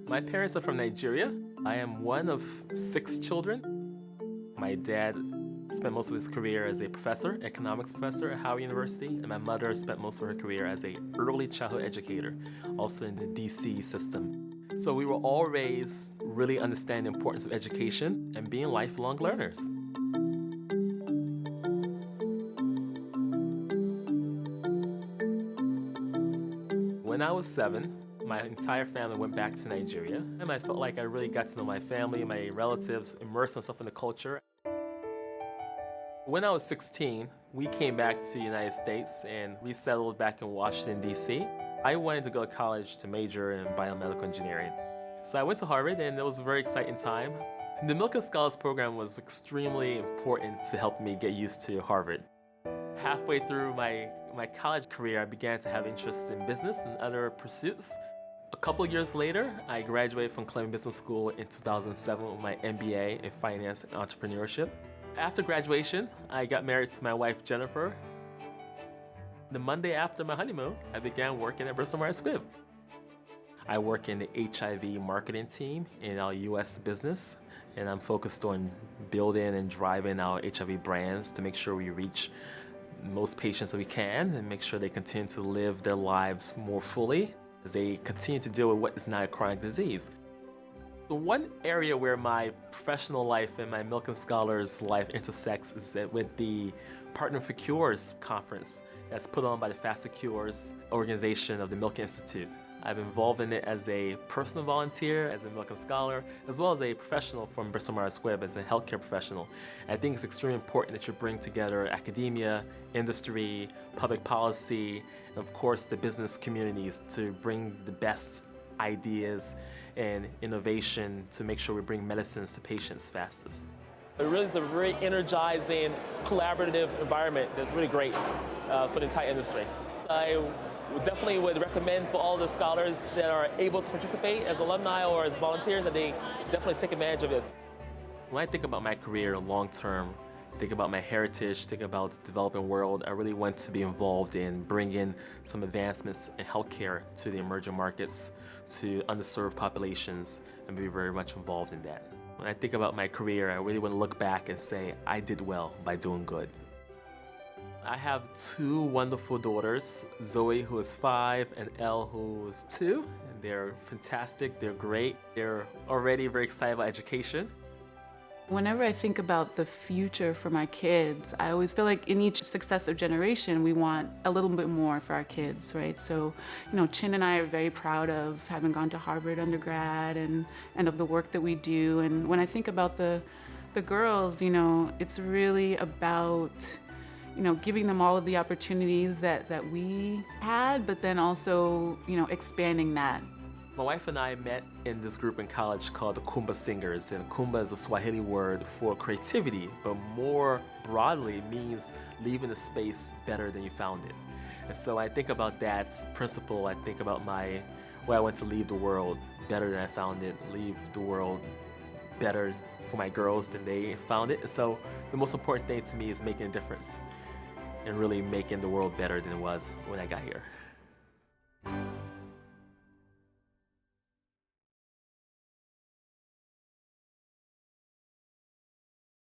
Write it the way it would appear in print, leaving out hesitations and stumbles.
My parents are from Nigeria. I am one of 6 children. My dad spent most of his career as a professor, economics professor at Howard University, and my mother spent most of her career as a early childhood educator, also in the DC system. So we were all raised really understanding the importance of education and being lifelong learners. When I was 7, my entire family went back to Nigeria, and I felt like I really got to know my family, my relatives, immerse myself in the culture. When I was 16, we came back to the United States and resettled back in Washington, D.C. I wanted to go to college to major in biomedical engineering. So I went to Harvard, and it was a very exciting time. The Milken Scholars Program was extremely important to help me get used to Harvard. Halfway through my college career, I began to have interest in business and other pursuits. A couple of years later, I graduated from Columbia Business School in 2007 with my MBA in finance and entrepreneurship. After graduation, I got married to my wife, Jennifer. The Monday after my honeymoon, I began working at Bristol Myers Squibb. I work in the HIV marketing team in our US business, and I'm focused on building and driving our HIV brands to make sure we reach most patients that we can and make sure they continue to live their lives more fully as they continue to deal with what is not a chronic disease. The one area where my professional life and my Milken Scholars life intersects is with the Partner for Cures conference that's put on by the Faster Cures organization of the Milken Institute. I'm involved in it as a personal volunteer, as a Milken Scholar, as well as a professional from Bristol Myers Squibb as a healthcare professional. And I think it's extremely important that you bring together academia, industry, public policy, and of course the business communities to bring the best ideas and innovation to make sure we bring medicines to patients fastest. It really is a very energizing, collaborative environment that's really great for the entire industry. I definitely would recommend for all the scholars that are able to participate as alumni or as volunteers that they definitely take advantage of this. When I think about my career long term, think about my heritage, think about the developing world, I really want to be involved in bringing some advancements in healthcare to the emerging markets, to underserved populations, and be very much involved in that. When I think about my career, I really want to look back and say, I did well by doing good. I have 2 wonderful daughters, Zoe, who is 5, and Elle, who is 2. And they're fantastic, they're great. They're already very excited about education. Whenever I think about the future for my kids, I always feel like in each successive generation, we want a little bit more for our kids, right? So, Chin and I are very proud of having gone to Harvard undergrad and of the work that we do. And when I think about the girls, it's really about giving them all of the opportunities that we had, but then also, expanding that. My wife and I met in this group in college called the Kumba Singers, and Kumba is a Swahili word for creativity, but more broadly means leaving the space better than you found it. And so I think about that principle. I think about where I want to leave the world better than I found it, leave the world better for my girls than they found it. And so the most important thing to me is making a difference and really making the world better than it was when I got here.